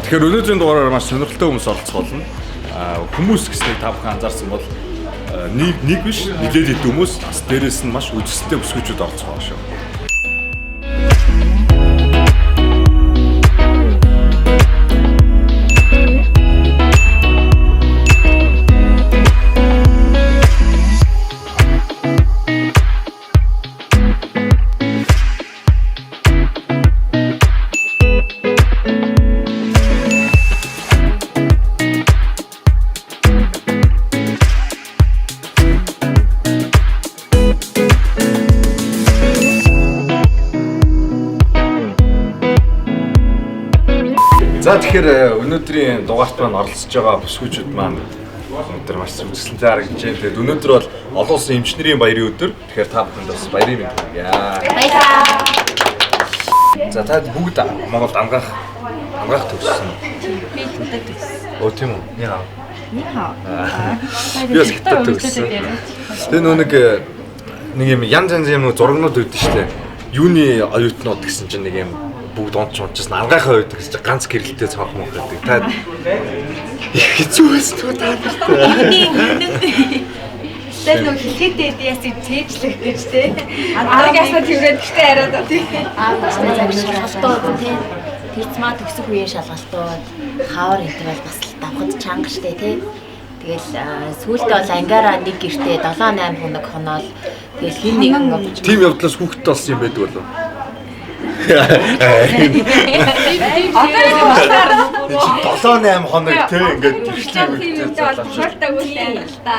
Тэгэхээр өнөөдрийн дугаараар маш сонирхолтой хүмүүс оролцох болно. Хүмүүс гэснийг та бүхэн анзаарсан бол нэг биш нэлээд хэд хүмүүс бас дээрээс нь маш үжигсэлтэй бүсгүйчүүд оролцох байгаа шүү. За тэгэхээр өнөөдрийн дугаарт маань оролцож байгаа бүсгүйчүүд маань өнөөдөр маш үзэсгэлэнтэй харагдаж байна. Тэгээд өнөөдөр бол олон улсын эмчнэрийн баярын өдөр. Тэгэхээр та бүхэнд бас баярын мэнд хүргэе. Баярлалаа. За та бүгд Монголд амгаах төгссөн. Би хятад төгссөн. Оо тийм үү? Яа. Яа. Би бас хятад төгссөн. Тэгээ нэг юм янз янзын зурагнууд үүдэн штэ. Юуны оюутнууд гэсэн чинь нэг юм бүгд онцсон аргайхаа үед гэж ганц гэрэлтэй цаах мөн гэдэг. Та хэцүү байсан та нартай. Тэр нөх хэлэхдээ яасан цээжлэх гэж те. Аргайхаа тэргээд гэхдээ арай да тий. Загш шалгалтууд тий. Тэцмаа төгсөх үеийн шалгалтууд хавар гэдэг бол бас давхад чанга штэ тий. Тэгэл сүүлдээ бол ангаараа нэг гэртээ 7-8 хоног хоноол тэгэл хин нэгэн тим явдлаас хүүхдтэй болсон юм байдаг болов. Одоо 7-8 хоног тий ингээд төвчлэн тийм бол тохиолтой үйл л та.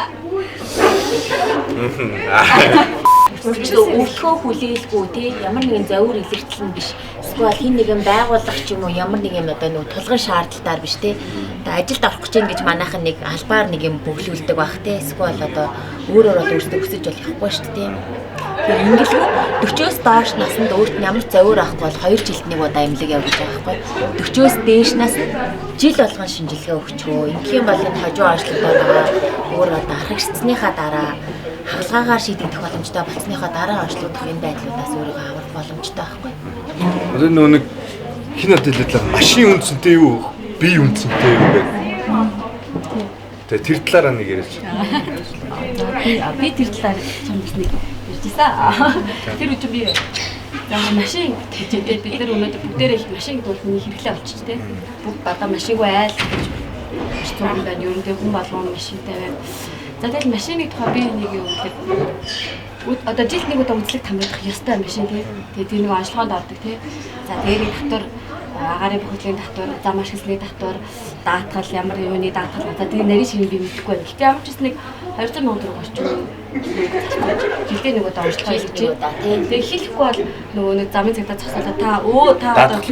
Өвлөхөө хүлээлгүй тий ямар нэгэн завир илэртэл нь биш. Эсвэл хин нэгэн байгууллага ч юм уу ямар нэгэн одоо нэг тулгын шаардлагатаар биш тий. Одоо ажилд орох гэж ингэж манайхан нэг албаар нэг юм бөглүүлдэг байх тий. Эсвэл одоо өөрөөр бол өөрсдөө өсөж бол явахгүй шүү дээ тий. Ингээл 40-оос доош наснд өөрт нь ямар завир авах бол 2 жилд нэг удаа эмнэлэг явуулж байгаа байхгүй. 40-оос дээш нас жил болгон шинжилгээ өгчөө. Ингэх юм бол энэ хажуу ажлуудаа өөр одоо архагчсныхаа дараа хаалгаагаар шийдэгдэх боломжтой болсныхоо дараа онцлогдох энэ байдлуудаас өөрийгөө авах боломжтой байхгүй. Одоо нэг хин надад хэлээд машин үнцэнтэй юу, бие үнцэнтэй юу гэдэг. Тэгээ тэр талаараа нэг яриач. Би тэр талаар чамд нэг ярьжсэн. Тэр үчиг би машин гэж бид нар өнөөдөр бүгдээрээ машин гэдэг нь хэрэглээ болчих тээ. Бүгд бада машингүй айл гэж хэвчээ байна. Ер нь тэг хүн болгоно машинтай байна. За тэгэл машиныг тухай би нэг юм хэлээд одоо жилд нэг удаа үзлэг тамирдах ёстой машин тий. Тэгээ тэр нэг онцлогоонд ордог тий. За тэгээд татвар агарын бүхлийн татвар, зам ашигласны татвар, даатгал ямар юуны даатгал за тэгээ нарийн шинийг би мэдэхгүй байна. Гэтэ ямар ч гэсэн нэг 200 сая төгрөг орчим жилдээ нэг удаа онцлогоо хийж тий. Тэгээ хэлэхгүй бол нөгөө нэг замын цагтаа зогсоолоо та одоо даатгал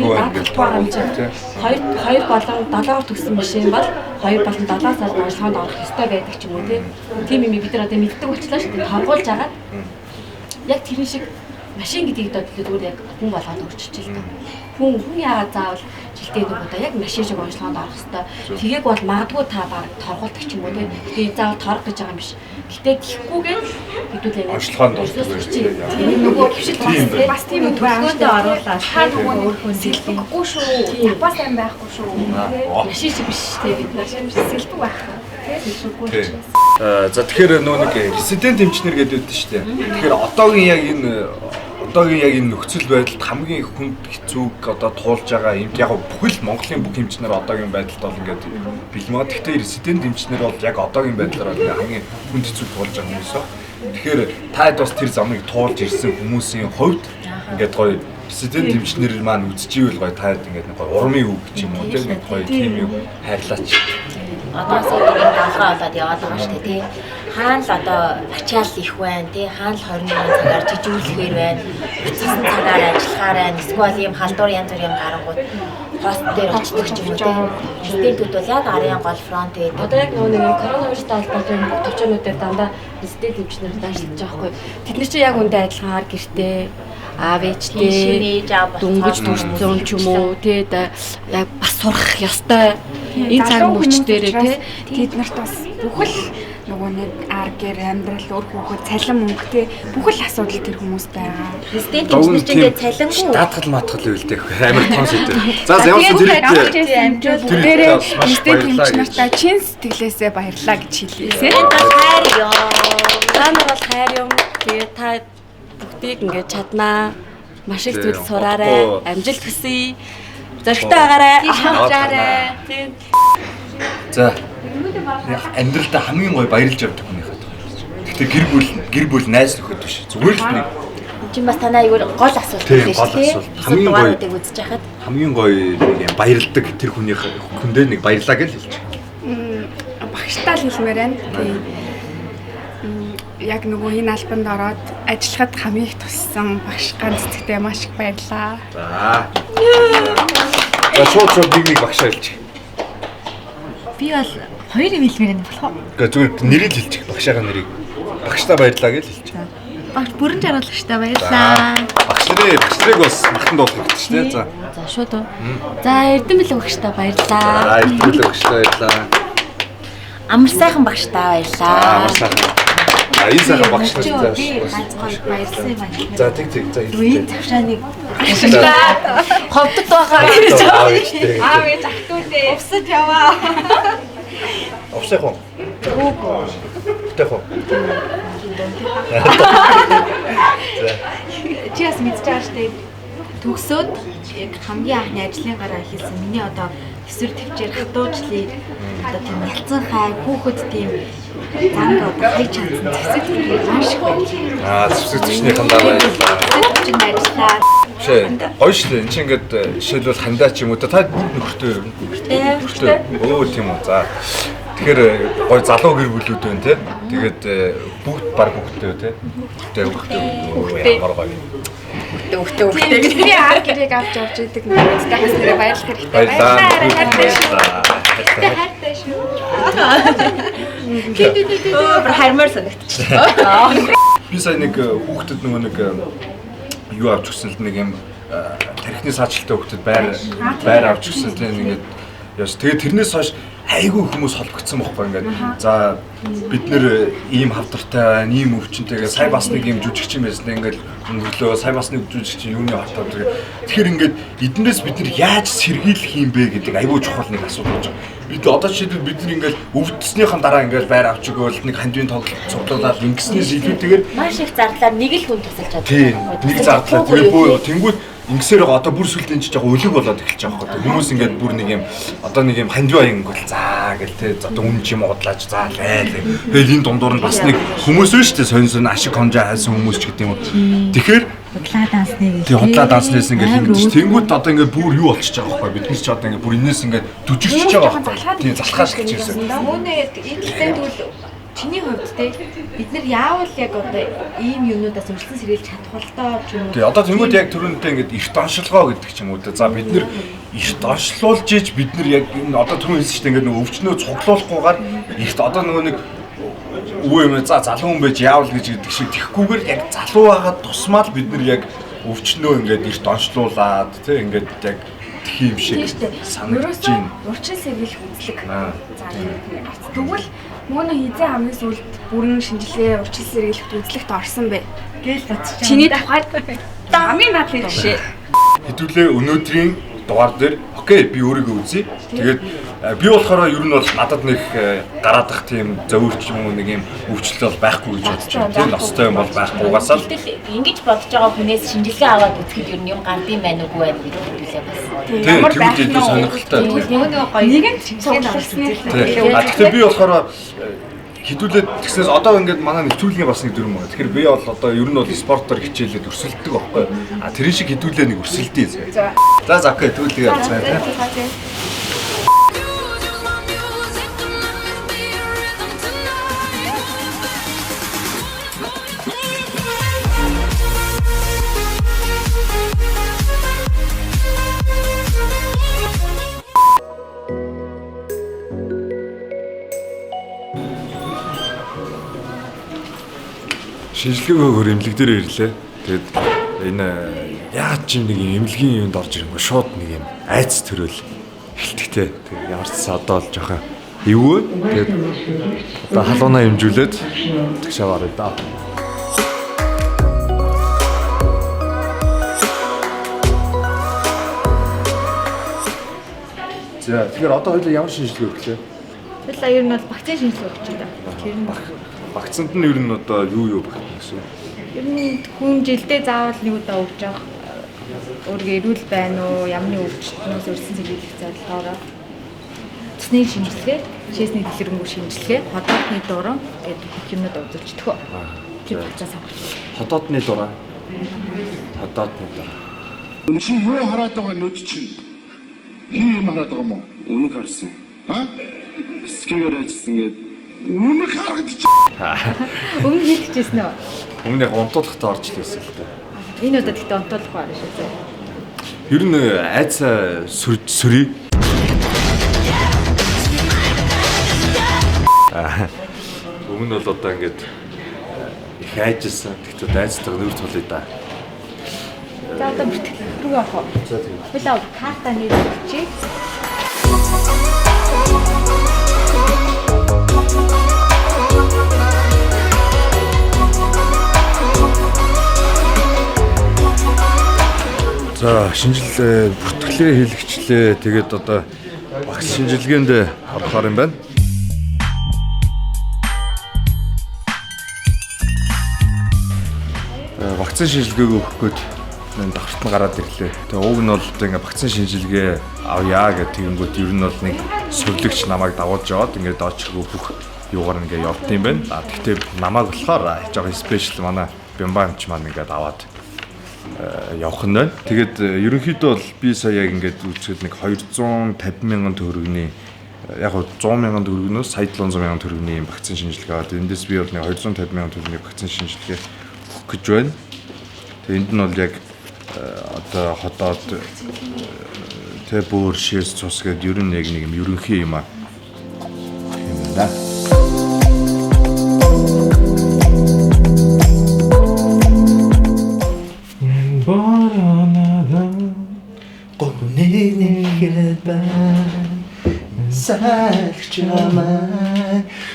юм чинь хоёр болон 7-оор төгссөн машин бол 2 болон 7 сар онцлогоонд орох ёстой байдаг ч юм уу тий. Тийм юм бид нар одоо мэддэг болчихлоо шүү дээ. Торгуулж агаад яг тэр шиг машин гэдгийг зөвхөн яг хүн болгоод өөрчилж л таа. Хүн яагаад заавал жилдээ нэг удаа яг машин шиг онцлогоонд орох хэвээр. Тэгээг бол магадгүй та баг торгуулдаг ч юм уу тий. Гэтэ заавал торгох гэж байгаа юм биш. Гэтэ тийхгүйгээр хэдүүлээ онцлогоонд ордог байж тээ. Нөгөө гişил бас тийм төлөвлөгөөндөө оруулаад та нөгөө сэлбэггүй шүү. Запас сайн байхгүй шүү. Машин шиг биш тий бид нар сэлбэг байх. За тэгэхээр нөө нэг резидент эмчнэр гэдэг үү шүү дээ. Тэгэхээр одоогийн яг энэ нөхцөл байдалд хамгийн их хүнд хэцүүг одоо туулж байгаа юм яг бүхэл Монголын бүх эмчнэр одоогийн байдалд бол ингээд бэлмаа. Гэхдээ резидент эмчнэр бол яг одоогийн байдлаар хамгийн хүнд хэцүүг туулж байгаа хүмүүс аа. Тэгэхээр таад бас тэр замыг туулж ирсэн хүмүүсийн хувьд ингээд гоё резидент эмчнэр маань үзчихвэл гоё таад ингээд гоё урмын үг гэж юм уу тийм гоё тийм юм хайрлаач. Одоо сая нэг даалгаа болоод яваад байгаа шүү дээ тий. Хаана л одоо ачаал их байна тий. Хаана л 21 цагаар жижүүлэхээр байна. Цасан цагаар ажиллахаар байна. Эсвэл ийм халдвар янз бүрийн гарангууд пост дээр очдог ч юм уу тий. Резидентүүд бол яг арын гол фронт гэдэг. Одоо яг нөгөө коронавирустай холбоотой төвчнүүдээр дандаа резидент эмчнэр дайшлаж байгаа хгүй. Тэд нар чи яг үндэ адилхан гэртээ аав ээжтэй дөнгөж төрсөн ч юм уу тий яг бас сурах ёстой энэ цаг мөч дээрээ тий тэд нарт бас бүхэл нөгөө нэг ар гэр амьдрал өөр хүүхэд цалин мөнгө те бүх л асуудал тэр хүмүүс байгаа. Президент чинь ингээд цалингүй даатгал матгал байл дээ. Амар тон сэдв. За явсан амжуул дээрээ президент эмч нартаа чин сэтгэлээсээ баярлаа гэж хэлээсэ. та хайр ёо. Та нар бол хайр юм. Тэгээ та бүгдийг ингээд чаднаа. Маш их зүйл сураарай. Амжилт хүсье. Зоригтой байгаарай. Авчаарай. Тийм. За. Амьдралдаа хамгийн гоё баярлж явдаг хүн яхад. Гэхдээ гэр бүл найз нөхөд биш. Зүгээр л нэг Чи бас танаа аюул гол асуулт тийм, биш гол тий. асуулт. Хамгийн гоё үзэж хахад хамгийн гоё нэг юм баярлдаг тэр хүндээ нэг баярлаа гэж хэлж. Багштай л хэлмээр байна. Тэгээ яг нөгөө энэ албанд ороод ажиллахад хамгийн их туссан багш ганц цэцэгтэй маш их баярлаа. За. За шууд нэг багшаа хэлж. би бол хоёр юм хэлмээр байна болох. Гэхдээ зүгээр нэрийг хэлчих. Багшаагаа нэрийг. Багштай баярлаа гэж хэлж. Багш бүрэн жаргалчтай баярлаа. Багш нарыг бас мартан дуулах хэрэгтэй шүү дээ. За. За шууд уу. За Эрдэнэбэл багштай баярлаа. За эрдэнэбэл багштай баярлаа. Амар сайхан багштай баярлаа. Амар сайхан. Энэ сайхан багш нар за. Би ганцхан баярлсан юм байна. За тэг. За Үе завшааныг ховдод байгаа. аав ээжтэй. Аав ээж ахтуудээ увсад яваа. Овсэх уу? Тэх уу? Чи бас мэдж байгаа штеп. Төгсөөд яг хамгийн анхны ажлын гараа хийсэн. Миний одоо эсвэр төвчээр хатуужлыг одоо тийм ялцсан хай хүүхэд тийм занг одоо хийж чадсан зэвсэг маш их баярлалаа. Зэвсэг төвчнийхэн даа баярлалаа. Төвчөнд ажиллаа. Шээ. Гоё шүү дээ. Энд чинь ингээд жишээлбэл хандаа ч юм уу та нөхөртэй юу? Нөхөртэй. Өө тийм үү. За. Тэгэхээр гоё залуу гэр бүлүүд байна те. Тэгээд бүгд баг бүгдтэй те. Бүгдтэй ямар гоё. Хүүхдээ бидний ар гэрийг авч явж идэг хүмүүстээ бас нэрээ баярлах хэрэгтэй. Баярлалаа. Хайртай шүү. Хармаар санагдчихлаа. Би сая нэг хүүхдэд нөгөө нэг юу авч өгсөн л нэг юм тархины саачлалтай хүүхдэд байр авч өгсөн тийм ингээд яс тэгээд тэрнээс хойш айгүй хүмүүс холбогдсон байхгүй ингээд за бид нэр ийм хавдартай байна ийм өвчнөтэйгээ сая бас нэг ийм жүжигчин байсан ингээд өнгөрлөө сая бас нэг жүжигчин юуны хатаад тэгэхээр ингээд эднээс бид нар яаж сэргийлэх юм бэ гэдэг айгүй чухал нэг асуудал болж байгаа. Бид одоо жишээлбэл бид нар ингээд өвдснийхэн дараа ингээд байр авч өгөөл нэг хандивын тоглолт цуглуулаад ингэснээс илүүтэйгээр Маш их зардлаар нэг л хүн тусалж чаддаг. тийм нэг зардлаа тэгээ бөө тэнгууд ингэсээр одоо бүр сүлдэн ч жоохон өлөг болоод эхэлж байгаа байхгүй. Хүмүүс ингээд бүр нэг юм одоо нэг юм хандив аян гол заа гэл те одоо үн чим удлаач заа лайл. Тэгэл энэ дундуур нь бас нэг хүмүүс биш үү сонь ашиг хонжоо хайсан хүмүүс ч гэдэг юм уу. Тэгэхээр Худлаа дансны гэх. тий худлаа данснээс ингээд ингэж тэнгууд одоо ингээд бүр юу болчихж байгаа байхгүй. Бид нар ч одоо ингээд бүр энэс ингээд дүжигчж байгаа байхгүй. Тий залхааш гэж хэлсэн. Мөнөө эдэлтэй тэгвэл чиний хувьд те бид нар яавал яг одоо ийм юмнуудаас өрсөлдөн сэргийлж чадах бол тоо ч юм уу. Тий одоо тэнгууд яг түрүүндээ ингээд эрт оншилгоо гэдэг ч юм уу. За бид нар эрт оншлуулж иж бид нар яг энэ одоо түрүүн хэлсэн чинь ингээд өвчнөө цуглуулахгүйгээр эрт одоо нөгөө нэг үгүй юм за залуу хүн байж яавал гэж гэдэг шиг тэгхгүйгээр яг залуу байгаад тусмаа л бид нар яг өвчнөө ингээд эрт оншлуулад тий ингээд яг тэх юм шиг санагдаж байна. Урчин сэргийлэх үзлэг. За тэгвэл мөнөө хизээ хамгийн сүүлд бүрэн шинжилгээ урчин сэргийлэх үзлэгт орсон бэ. Гээл бацчих. Чиний тухайд хамгийн наад хэлшээ. Хэдүүлээ өнөөдрийн дугаар дээр окей би өөрийгөө үзье. Тэгээд би болохоор ер нь бол надад нэг гараадах тийм зөвөрч юм уу нэг юм өвчлөл бол байхгүй гэж бодож байна. Тийм ностой юм бол байхгүй угаасаа л Ингэж бодож байгаа хүнээс шинжилгээ аваад үзэхэд ер нь юм гардыг байна уугүй байна гэдэг хэлээ бас. тийм тэгвэл илүү сонирхолтой. Нэгэн шинжилгээ авсан. Тэгэхээр би болохоор хэдүүлээд тэгснээс одоо ингээд манай нэвтрүүлгийн бас нэг дүрм байна. Тэгэхээр би бол одоо ер нь бол спортоор хичээлээд өрсөлддөг байхгүй. А тэрэн шиг хэдүүлээ нэг өрсөлдөе. За окей тэгвэл тэгээ явцгаая. Шинжилгээгөөр эмнэлэг дээр ирлээ. Тэгээд энэ яаж ч нэг юм эмнэлгийн юунд орж ирэнгөө шууд нэг юм айц төрөл эхэлтэгтэй. Тэгээд ямар ч одоо л жоохон эвгүй. Тэгээд одоо халуунаа хэмжүүлээд тэгшээ барыг даа. За тэгэхээр одоо хоёул ямар шинжилгээ өгчлээ? Тэгвэл ер нь бол вакцины шинжилгээ өгч байна. Тэр нь Вакцинд нь ер нь одоо юу багтана гэсэн. ер нь хүн жилдээ заавал нэг удаа өгч явах өөргөө эрүүл байна уу, ямны өвчтнөөс өрсөн зэрэглэх зорилгоор цэсний шинжилгээ, шээсний дэлгэрэнгүй шинжилгээ, ходоодны дуран гэдэг бүх юмнууд үзүүлчихдэг. Тэр процесс авах. Ходоодны дураа. Ходоодны дураа. Чи юу хараад байгаа нүд чинь? Хин юм хараад байгаа юм уу? Үнэг харсан. Скигээр ажилласан гээд үнэг харагдчих. Өмнө хийчихсэн үү? Өмнө яг унтуулахтаа орж лээсэн л дээ. Энэ удаад гэхдээ онтолох байна шүү дээ. Ер нь айц сүрий. Өмнө бол одоо ингээд их айжсэн. Тэгтээ айцтайгаа нүүр тулъя да. За одоо бүртгэл рүү авах. За тийм. Билээ карта нэр өгчээ. За шинжилгээ бүртгэлээ хийлгэчлээ. Тэгээд одоо багц шинжилгээнд орохоор юм байна. Вакцины шинжилгээг өгөх гээд давхарт нь гараад ирлээ. Тэгээ ууг нь бол одоо ингээ вакцины шинжилгээ авъя гэх тэгэнгүүт ер нь бол нэг сувлагч намайг дагуулж яваад ингээ доочроо бүх юугаар ингээ явт юм байна. Тэгтээ намайг болохоор жоохон спешиал манай бямбамч маань ингээ аваад явах нь байна. Тэгээд ерөнхийдөө бол би сая яг ингээд үзэхэд нэг 250 мянган төгрөгийн яг 100 мянган төгрөгнөөс сая 700 мянган төгрөгийн вакцины шинжилгээ аваад эндээс би бол нэг 250 мянган төгрөгийн вакцины шинжилгээ өгөх гэж байна. Тэгээд энд нь бол яг одоо ходоод тэ бүр шээс цус гэдэг ер нь яг нэг юм ерөнхий юм аа. юм да. Сахчаман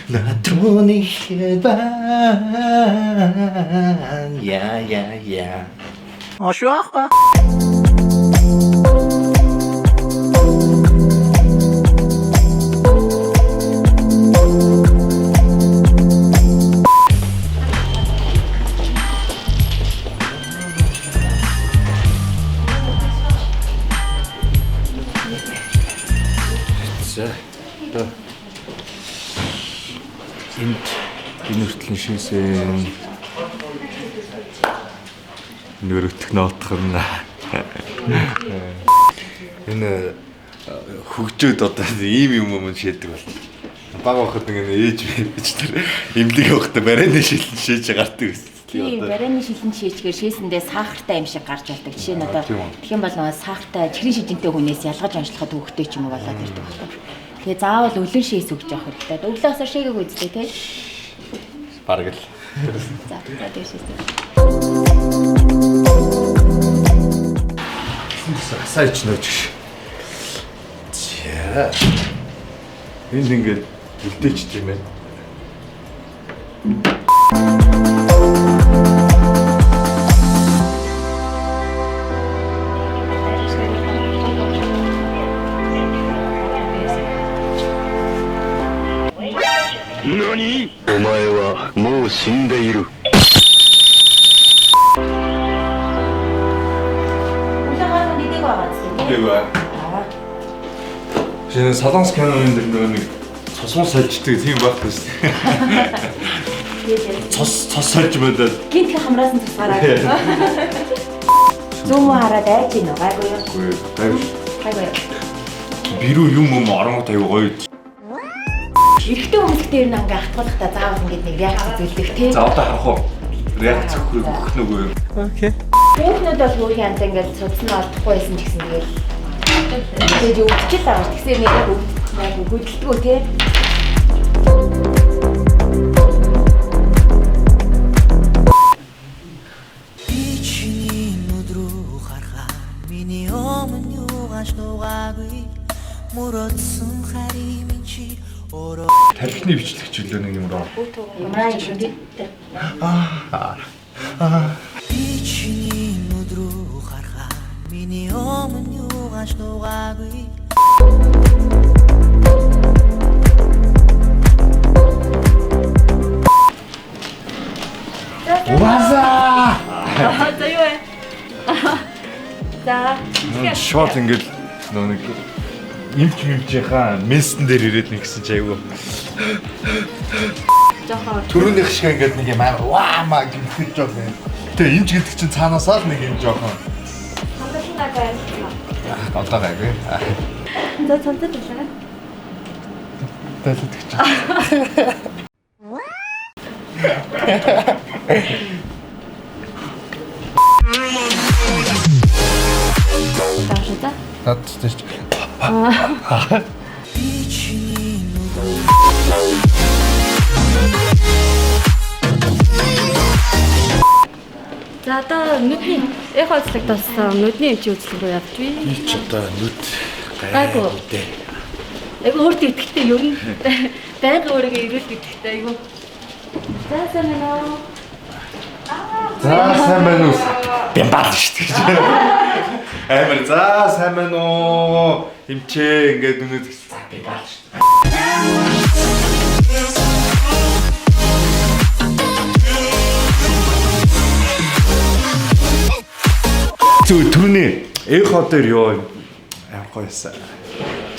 натрууны хэлбан я ашуаха энэ хүртэл шээсэн нөрөгдөх ноотх нь энэ хөгжөөд одоо ийм юм шийдэг бол баг байхад нэг ээж бич тэр имлэг явахдаа барайны шилэн шээж гардаг гэсэн. Тийм, барайны шилэн шээчгээр шээсэндээ сахартай юм шиг гарч болдог. Жишээ нь одоо тэгэх юм бол нөгөө сахартай чихрийн шижинтэй хүнээс ялгаж онцлоход хөвгтэй ч юм уу болоод ирдэг байна. Тэгээ заавал өлөн шээс өгч явах хэрэгтэй. Өглөөсөө шээгээг үзлээ тий. Бараг л. За тэгээд шээсээ. Сайч нөөч. За. Энд ингээд үлдээч юм байна. Нани? お前はもう死んでいる。 Улаагаар нэдэг байгаа зү тий. Тэгвэ. Шинэ Солонгос киноны дээр нэг цусмал сольждаг тийм байхгүй шүү дээ. Цус сольж бодоод Гинт хамраас нь тусгаараа. Зүүн хараад айж гинөө гайгүй юу? Гайгүй. бирүү юм оронгот аягүй гоё. Эрэгтэй хүмүүстэй ер нь ингээ хатгуулахдаа заавал ингээд нэг реакц үзүүлдэг тий. За одоо харах уу? Реакц өгөх нүгөө юу? Окей. Хүүхнүүд бол өөр янз ингээд судалсан олдохгүй байсан ч гэсэн тэгээд өвчл байгаа. Тэгсээ нэг яг хөдөлтгөө тий. Миний өмнө юугаш нугаагүй мөрөдсөн харимын чи тархины бичлэгч үлээ нэг юм руу. Ямаа юм бэ? Бичний нүдрүү харахаа миний өмнө юугаш нугаагүй. Уазаа! За юу вэ? За. Шот ингээл нэг имжийнхаа мессен дээр ирээд нэг гэсэн чи айгүй. Жохоо. Төрөөнийх шиг ингээд нэг юм амар ваамаа гэмтэж жоо юм. Тэгээ имж гэдэг чинь цаанаасаа л нэг юм жоохон. Хандалтаа байна. Одоо гайгүй. За цанцад байна. Тайлдаг чинь. Таашаа. Над тийч. Бичний За одоо нүдний эхо үзлэгт болсон нүдний эмчийн үзлэг рүү явж бий. Би ч одоо нүд Гайгүй. Айгу өөртөө итгэхтэй ер нь байнга өөрийгөө ирүүлдэг итгэхтэй айгу. За сайн байна уу? За сайн байна уу? Бямбал шүү дээ. Амар за сайн байна уу? Хэмчээ ингээд нүд за бямбал шүү дээ. Түрүүний эхо дээр ёо ямар гоёсан.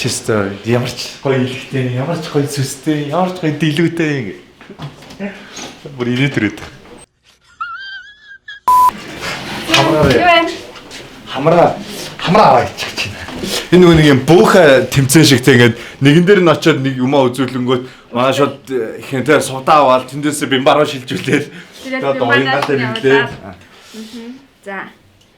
Чисто ямар ч гоё илэгтэй, ямар ч гоё сүстэй, ямар ч гоё дэлгүүтэй ингэ. Бүр ирээд ирээд. Хамраа аваа иччих чинь. Энэ нөгөө нэг юм бууха тэмцээн шигтэй ингээд нэгэн дээр нь очиод нэг юмаа үзүүлэнгүүт манай шууд ихэнтэй сувдаа аваад тэндээсээ бимбараа шилжүүлээд одоо уянгатай бимлээ. За.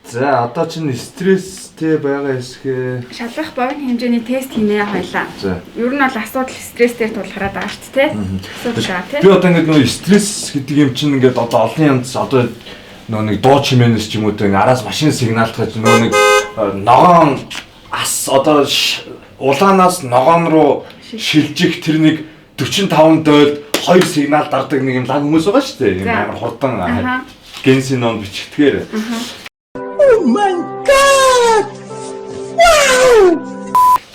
За одоо чинь стресстэй байгаа эсхэ. Шалгах богино хэмжээний тест хийнэ хоёлаа. За. Ер нь бол асуудал стресстэй тулгараад байгаа шүү дээ. Асуудал тий. Би одоо ингээд нөгөө стресс гэдэг юм чинь ингээд одоо олон янз одоо нөгөө нэг дуу чимээнээс ч юм уу тэ араас машин сигналтгаж нөгөө нэг ногоон ас одоо улаанаас ногоон руу шилжих тэр нэг 45 дойлд хоёр сигнал дардаг нэг юм лаг хүмүүс байгаа шүү дээ. Юм амар хурдан генсинон бичгтгээр. Oh my god! Wow!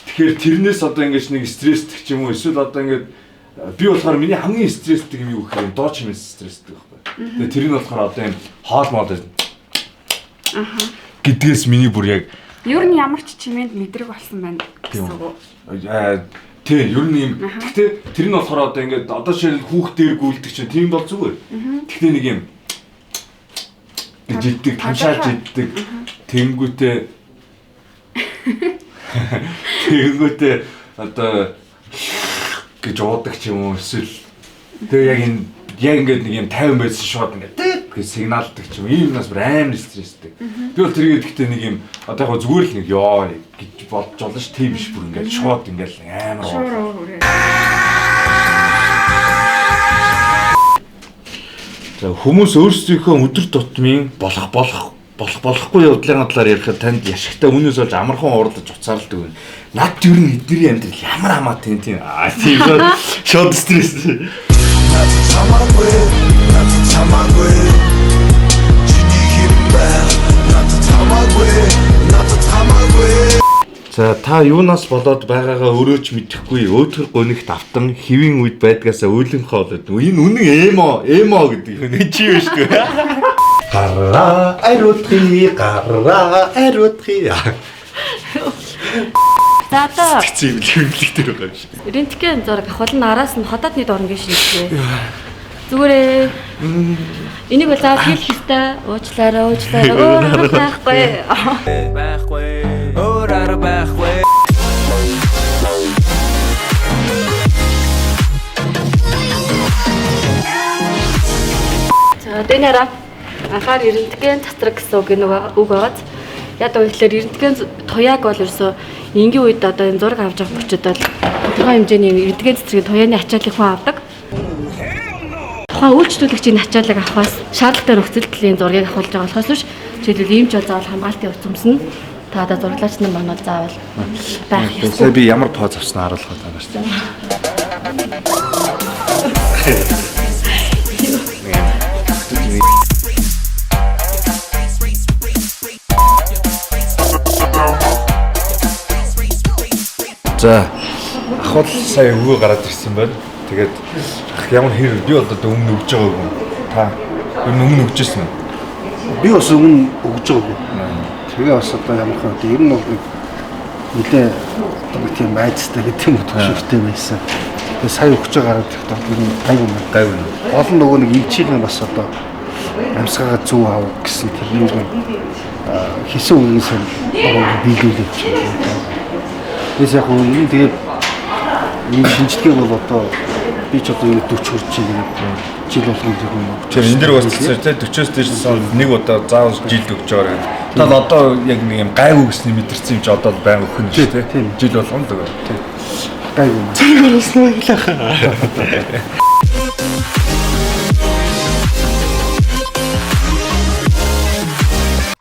Тэгэхээр тэрнээс одоо ингэж нэг стресстэй ч юм уу эсвэл одоо ингэж би болохоор миний хамгийн стресстэй юм юу гэхээр доо чимээс стресстэй байхгүй. Тэгээ тэр нь болохоор одоо юм хоол мод гэдгээс миний бүр яг Ер нь ямар ч чимээнд мэдрэг болсон байна гэсэн үг. Тий, ер нь юм. Гэхдээ тэр нь болохоор одоо ингэж одоо шил хүүхд дээр гүйлдэг чинь тийм бол зүгээр. Гэхдээ нэг юм жиддэг, тамшааж жиддэг, тэнгүүтээ одоо гэж уудаг ч юм уу эсвэл тэгээ яг ингээд нэг юм 50 байсан шууд ингээд гэж сигналдаг ч юм ийм нас бүр амар стресстэй. Би бол тэргээд гэхдээ нэг юм одоо яг зүгээр л нэг ёо гэж бодож болно ш тийм биш бүр ингээд шууд ингээд амар. За хүмүүс өөрсдийнхөө өдөр тутмын болохгүй явдлын талаар ярихад танд яшигтай үнээс олж амархан уурлаж уцаарладаг байна. Над ер нь эдний амьдрал ямар хамаатай юм тийм шууд стресс. За та юунаас болоод байгаагаа өөрөө ч мэдэхгүй өөдгөр гонигт автан хэвийн үед байдгаасаа өөлөнхөө болоод энэ үнэн эмо гэдэг юм чи биш үү? Гараа ариутхи. За одоо цэвэрлэгтэй байгаа юм шиг. рентген зураг авах нь араас нь ходоодны дорнгийн шинжилгээ. Зүгээрээ энийг бол заавал хийх хэрэгтэй. Уучлаарай. Өөр байхгүй. Өөр арга байхгүй. За дэнэрэ анхаар рентген цацраг гэсэн үг байгааз яг үетлэр рентген туяаг бол ерөөсөө энгийн үед одоо энэ зураг авч байгаа хүчтэй бол тухайн хэмжээний рентген цацрын туяаны ачааллыг хүн авдаг. Тухайн үйлчлүүлэгчийн ачааллыг авахаас шаардлагатай нөхцөлтлийн зургийг авахулж байгаа болохоос биш жишээлбэл ийм ч заавал хамгаалтын өвч өмснө. Та одоо зураглаач нар манад заавал байх ёстой. Би ямар поз авснаа харуулах гэдэг байна шүү дээ. За ахвал сая өвөө гараад ирсэн байна. Тэгээд ямар хэрэг би бол одоо өмнө өгж байгаагүй. Та өмнө өгжсэн үү? Би бас өмнө өгж байгаагүй. Тэгээ бас одоо ямар хаа одоо ер нь бол нэлээ одоо тийм айцтай гэдэг юм төвшөлтэй байсан. Тэгээ сая өгч байгаа гараад ихтэй ер нь гайгүй. Олон нөгөө нэг эмчилгээ бас одоо амьсгаагаа зөв аав гэсэн тэр нэг хийсэн үеийн сан биелүүлж байна. Тэс яг энэ тэгээд энэ шинжилгээ бол одоо би ч одоо 40 хүрч байгаа жил болгоно гэх юм уу. Тэгэхээр энэ дэр бас тэ 40-оос дээш нэг удаа заавал жилд өгч байгаа юм. Тал одоо яг нэг юм гайгүй гэсний мэдэрсэн юм чи одоо байнга өгөх нь шүү дээ. Жил болгоно л байгаа. Гайгүй.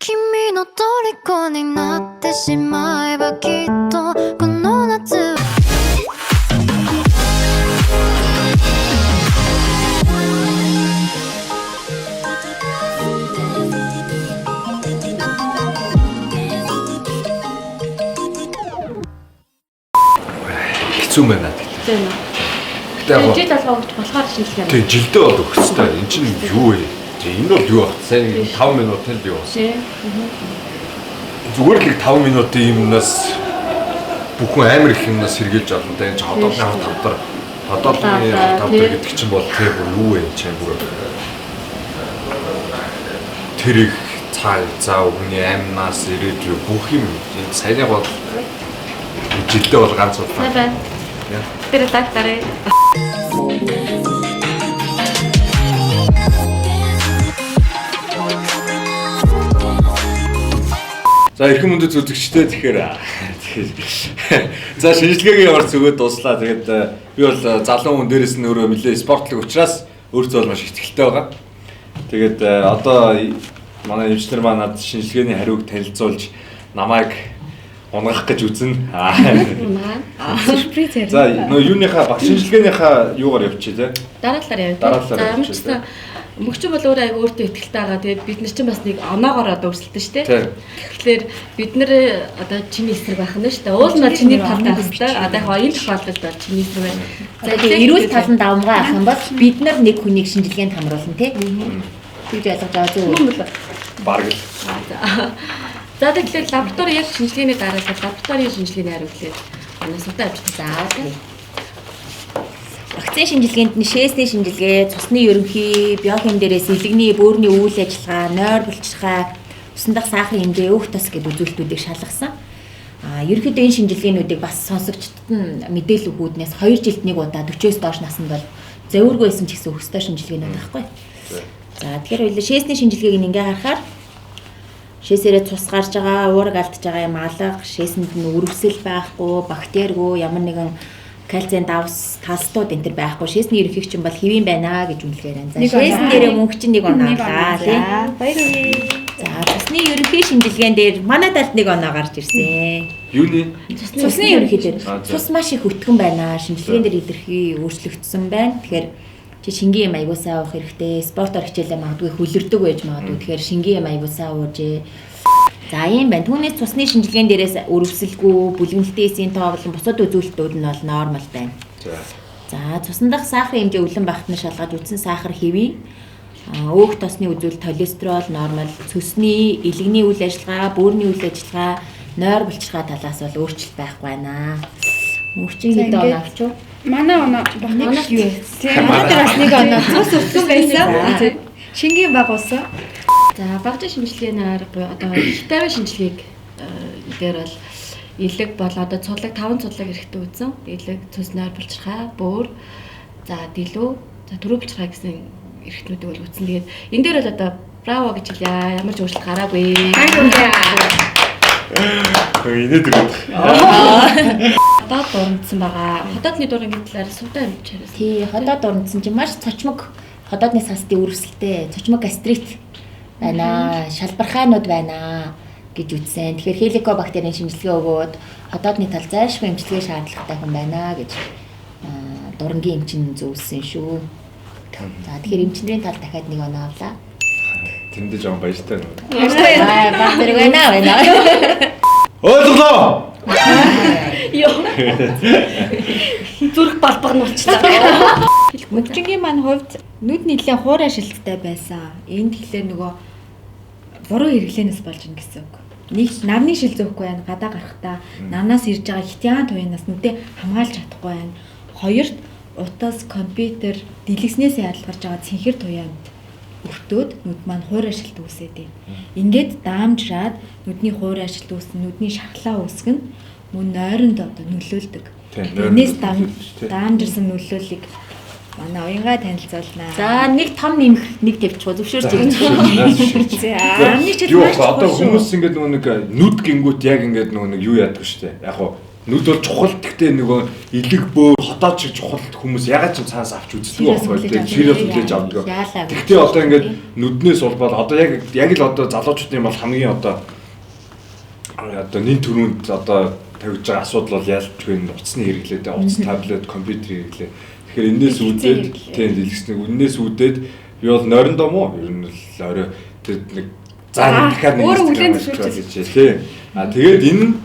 Kimi no toriko ni natte shimaeba kitto kono natsu Хэцүү байна. Тийм. Тэгээд жил алгаа өгч болохоор шинжилгээ. тэг жилдээ бол өгөх хэрэгтэй. Энд чинь юу вэ? Энэ бол юу вэ? Сайн 5 минут л юу? Зүгээр л 5 минутын юмнаас бүхэн амар их юмнаас сэргийлж олно. Тэгээд одоодны хавтар одоодны хавтар гэдэг чинь бол тэр бүр юу вэ? Чинь бүр тэр их цаа хүний амнаас ирээд бүх юм энэ саяны бол жилдээ бол ганц удаа. Бай. Тэр тактарэ. За эрхэм мөндөд үзэгчтэй тэгэхээр за шинжилгээгийн ямар зүгөө дуслаа. Тэгээд би бол залуу хүн дээрээс нь өөрөө нэлээ спортлог учраас өөртөө бол маш ихтгэлтэй байгаа. Тэгээд одоо манай эмчнэр маань над шинжилгээний хариуг танилцуулж намайг унгах гэж үзнэ. Сюрприз ярь. За нөө юуныхаа баг шинжилгээнийхаа юугаар явчих те. Дараа талаар явъя. За ямар ч гэсэн мөгчөн бол өөрөө аяга өөртөө ихтэй байгаа. Тэгээд бид нар чинь бас нэг оноогоор одоо өрсөлдөн шүү дээ. Тэгэхээр бид нар одоо чиний эсрэг байх нь шүү дээ. Уул нь чиний тал байх хэрэгтэй. Одоо яг энэ тохиолдолд бол чиний эсрэг байна. За тэгээд эрүүл тал нь давмгаа авах юм бол бид нар нэг хүнийг шинжилгээнд хамруулна тий. Тэгж ялгаж байгаа зөв. Бараг л. За тэгэхээр лаборатори яг шинжилгээний дараа лабораторийн шинжилгээний хариу гэхлээр манай судаа авч заа. Вакцины шинжилгээнд нь шээсний шинжилгээ, цусны ерөнхий, биохим дээрээс илэгний, бөөрийн үйл ажиллагаа, нойр булчирхай, усан дахь сахарын хэмжээ, өөх тос гэдэг үзүүлэлтүүдийг шалгасан. Ерөнхийдөө энэ шинжилгээнүүдийг бас сонсогчдод нь мэдээлэл өгөхүүднээс 2 жилд нэг удаа 40-оос доош наснд бол зөвөргөө байсан ч гэсэн өөхстой шинжилгээнүүд байхгүй. За тэгэхээр хоёул шээсний шинжилгээг ингээ харахаар шээсээрээ цус гарч байгаа, уураг алдж байгаа юм алга, шээсэнд нь үрвсэл байхгүй, бактеригүй, ямар нэгэн кальцийн давс, талстууд энэ төр байхгүй. Шээсний ерөнхийг чинь бол хэвийн байна гэж үнэлгээр байна. За шээсэн дээрээ мөнгө чинь нэг оноо авлаа тий. Баярлалаа. За цусны ерөнхий шинжилгээнд дээр манай талд нэг оноо гарч ирсэн. Юуны? Цусны ерөнхий дээр цус маш их өтгөн байна. Шинжилгээнд дээр илэрхий өөрчлөгдсөн байна. Тэгэхээр чи шингийн юм аягуусаа уух хэрэгтэй. Спортоор хичээлээ магадгүй хөлөрдөг байж магадгүй. Тэгэхээр шингийн юм аягуусаа уужээ. За ийм байна. Түүнээс цусны шинжилгээнд дээрээс өрөвсөлгүй, бүлгэнэлтийн эсийн тоо болон бусад үзүүлэлтүүд нь бол нормал байна. За цусан дахь сахарын хэмжээ өлөн багтны шалгаж үтсэн сахар хэвийн, өөх тосны үзүүлэлт холестерол нормал, цөсний, илэгний үйл ажиллагаа, бөөрийн үйл ажиллагаа, нойр булчирхай талаас бол өөрчлөлт байхгүй байна. Мөрчин хэдэн оноо авч юу? Манай оноо Манай юу вэ? манай дээр бас нэг оноо цус өсгөн байсан. Шингийн баг болсон. За багжаа шинжилгээний арга одоо хитавын шинжилгээг дээр бол илэг бол одоо цуглаг 5 цуглаг эрэхтэй үзсэн. Илэг, цус, нойр булчирхай, бөөр, за дэлүү, за төрөө булчирхай гэсэн эрэхтнүүдийг бол үзсэн. Тэгээд энэ дээр бол одоо браво гэж хэлье. Ямар ч өөрчлөлт гараагүй. Инээд өгөх. Хотод дурандсан байгаа. Хотодны дуран гэдлээр судаа амж хараас. Тий, хотод дурандсан чинь маш цочмог хотоодны сасдын үрсэлтэй, цочмог гастрит байна, шалбархайнууд байна гэж үзсэн. Тэгэхээр хеликобактерийн шинжилгээ өгөөд хотоодны тал зайлшгүй эмчилгээ шаардлагатай хүн байна гэж дурангийн эмчин зөвлөсөн шүү. За тэгэхээр эмчнэрийн тал дахиад нэг оноо авлаа. Тэндээ жоон баяртай нүү. Баг зэрэг байна. Ойлголоо. Зүрх балбаг нь болчихлоо. Мөнчингийн маань хувьд нүд нийлээ хуурай шилттэй байсан. Энэ тэгэхээр нөгөө буруу хэрэглэнээс болж ин гэсэн үг. Нэг нарны шил зөөхгүй байна. Гадаа гарахтаа нарнаас ирж байгаа хитяан туянаас нүдээ хамгаалж чадахгүй байна. Хоёрт утас компьютер дэлгэснээс ялгарч байгаа цэнхэр туяанд өртөөд нүд маань хуурай шилт үүсээд байна. Ингээд даамжраад нүдний хуурай шилт үүснэ, нүдний шархлаа үүсгэн мөн нойронд одоо нөлөөлдөг. Энээс даамжирсан нөлөөллийг манай уянгаа танилцуулнаа. За нэг том нэмэх нэг тавьчихгүй зөвшөөрч өгч. За амны чид юу одоо хүмүүс ингээд нөгөө нэг нүд гингүүт яг ингээд нөгөө нэг юу яадаг штэ. Яг хуу нүд бол чухал гэхдээ нөгөө элэг бөөр хотоод шиг чухал хүмүүс ягаад ч цаанаас авч үздэг байхгүй. Тэгээд serious хүлээж авдаг. Гэхдээ одоо ингээд нүднээс улбал одоо яг л одоо залуучуудын бол хамгийн одоо нэн төрөнд одоо тавьж байгаа асуудал бол ялч вэ утасны хэрэглээд утас таблет компьютер хэрэглээ. Тэгэхээр энэс үүдээд тийм дэлгэснэг үннээс үүдээд би бол нойрондоо мó ер нь л орой тэр нэг заа дахиад нэг үлийн зөвшөөрч тий. Тэгээд энэ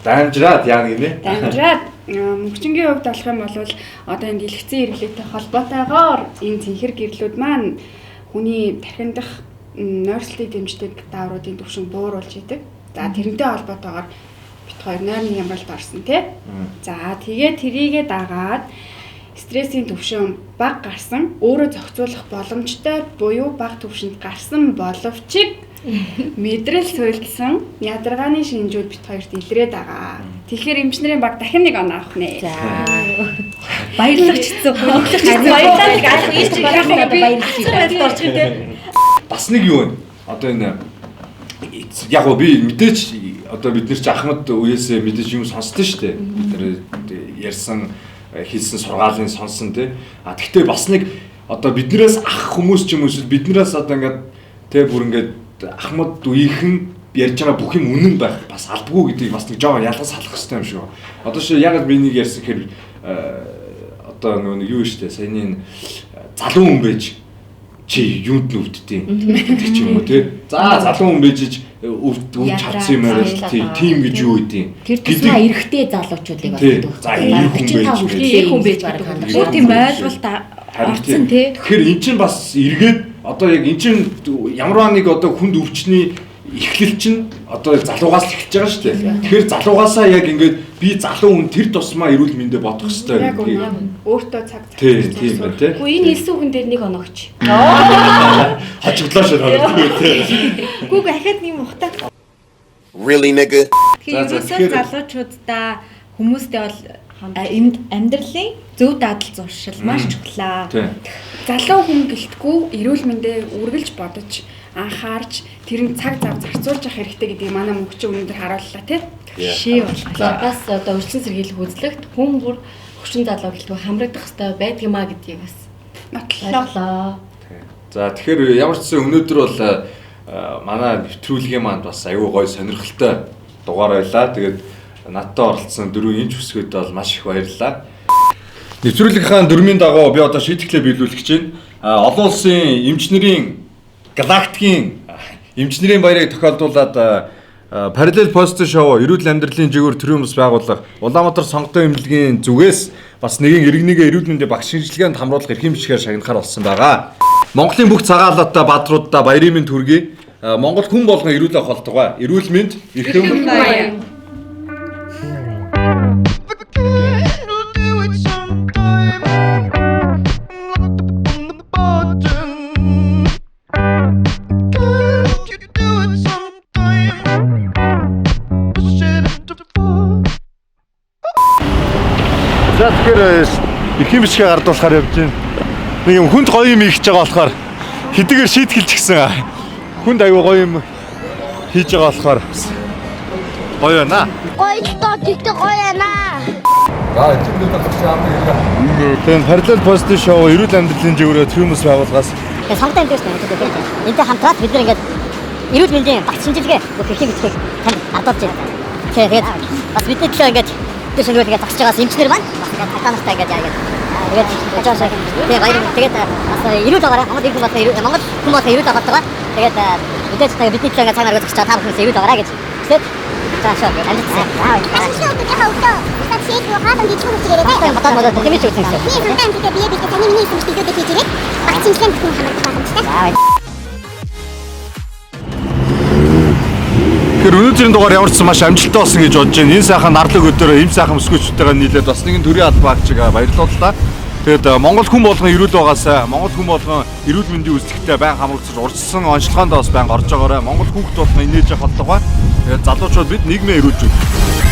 дамжраад яа гинэ. Дамжраад мөнчингийн хувьд болох юм бол одоо энэ дэлгэцэн хэрэглээтэй холбоотойгоор энэ цэнхэр гэрлүүд маань хүний тархиндах нойрсолтыг дэмждэг даавруудын түвшин бууруулж идэг. За тэрнтэй холбоотойгоор бит хоёр нойрны хямралд орсон тий. За тэгээд тэрийгэ дагаад стрессийн түвшин бага гарсан, өөрөө зохицуулах боломжтой буюу бага түвшинд гарсан боловч мэдрэл суйлдсан ядаргааны шинжүүд бит хоёрт илрээд байгаа. Тэгэхээр эмчнэрийн баг дахин нэг оноо авах нэ. За. Баярлагчсан. Баярлалаа алах ийч баярлалаа. Бас нэг юу вэ? Одоо энэ яг гоо би мэдээч одоо бид нар ч Ахмад үеэсээ мэдээж юм сонсдоо шүү дээ. Тэр ярьсан хийсэн сургаалын сонсон тий. Тэгтээ бас нэг одоо биднээс ах хүмүүс ч юм уу биднээс одоо ингээд тий бүр ингээд Ахмад үеийнхэн ярьж байгаа бүх юм үнэн байх бас албагүй гэдгийг бас нэг жоо ялгаж салах хэрэгтэй юм шиг байна. Одоо шээ яг би нэг ярьсан хэрэг одоо нэг юу шүү дээ. Саяны залуу хүн байж чи юунд нүвддیں۔ гэдэг ч юм уу тий. За залуу хүн байж өвд чадсан юм аа тийм гэж юу гэдэг. Тэр тусмаа эрэгтэй залуучуудыг боддог. За эрэгтэй хүн байж барах хандах. Өөр тийм ойлголт орсон тий. Тэгэхээр эн чинь бас эргээд одоо яг эн чинь ямар нэг одоо хүнд өвчний эхлэл чинь одоо залуугаас л эхэлж байгаа шүү дээ. Тэгэхээр залуугаасаа яг ингээд би залуу хүн тэр тусмаа эрүүл мэндэ бодох хэрэгтэй. Яг өөртөө цаг цаг. Тийм байна тий. Үгүй энэ хэлсэн хүн дээр нэг оноо өгч. Хожигдлоо шүү дээ. Гүг ахад нэг ухтаа. Really nigga. Тэгэхээр залуучуудаа хүмүүстэй бол амьдралын зөв дадал зуршил маш чухлаа. Залуу хүн гэлтгүү эрүүл мэндэ үргэлж бодож анхаарч тэрэн цаг зав зарцуулж явах хэрэгтэй гэдгийг манай мөнгөчөө өнөөдөр харууллаа тий. Шээ боллоо. Бас одоо өрчин сэргийлэх үзлэгт хүн бүр хөшин залуу гэлтгүү хамрагдах хэрэгтэй байдаг юмаа гэдгийг бас нотлоо. За тэгэхээр ямар ч зүйл өнөөдөр бол манай нэвтрүүлгийн манд бас аюу гой сонирхолтой дугаар байлаа. Тэгээд надтай оролцсон дөрвөн энч хүсгэд бол маш их баярлалаа. Нэвтрүүлгийнхаа дөрмийн дагуу би одоо шийдвэрлэлээ биелүүлэх гэж байна. Олон улсын эмчнэрийн галактикийн эмчнэрийн баярыг тохиолдуулаад параллел пост шоу эрүүл амьдралын жигүүр төрийн бас байгууллага Улаанбаатар сонготой эмнэлгийн зүгээс бас нэгэн иргэнийгээ эрүүл мэндийн багш шинжилгээнд хамруулах эрхэм бичгээр шагнахаар болсон байгаа. Монголын бүх цагаалалтаа баатруудаа баярын мэнд хүргэе. Монгол хүн болгон эрүүлээ холтгоо. Эрүүл мэнд эрхэм баяр. За тэгэхээр эрхэм бичгээ гардуулахаар явж байна. Нэг юм хүнд гоё юм хийж байгаа болохоор хэдийгээр шийтгэлж гисэн. Хүнд аюу гоё юм хийж байгаа болохоор гоё байна. Гоё гэхдээ гоё байна. За эцэг дээр гарч байгаа. Тэгээд параллел пост шоу эрүүл амьдралын жигүүрээ төрийн бас байгууллагаас сонготой юм байна. Энтэй хамтраад бид нар ингээд эрүүл мэндийн багц шинжилгээ бүх эрхэм бичгийг танд хадгалж байна. Тэгээд бас бидний төлөө ингээд тэр шинжилгээ зогсож байгаас эмчнэр маань бас ингээд хатаанастай ингээд яагаад Тэгээд ачаашаа тэгээд баяр тэгээд бас ирүүл байгаарай. Монгол хүн бас ирүүл байгаа. Тэгээд мэдээж та бидний цагаа цаг наргаж та бүхэн ирүүл байгаарай гэж. Тэгээд цаашаа амжилттай. Батал модод тэмэж үзсэн гэсэн. Тэгэхээр өнөөдрийн дугаар ямар ч маш амжилттай болсон гэж бодож байна. Энэ сайхан нарлаг өдөр эм сайхан өсгөөчтэйгээ нийлээд бас нэгэн төрийн албаагчиг баярлалаа. Тэгээд Монгол хүн болгон ирүүл байгаасаа Монгол хүн болгон эрүүл мэндийн үүсгэхтэй байн хамрагдаж урьдчилсан онцлогоонд бас байн орж байгаарай. Монгол хүүхд болгон инээж явах болтойгоо. Тэгээд залуучууд бид нийгмээ эрүүлж өгөх.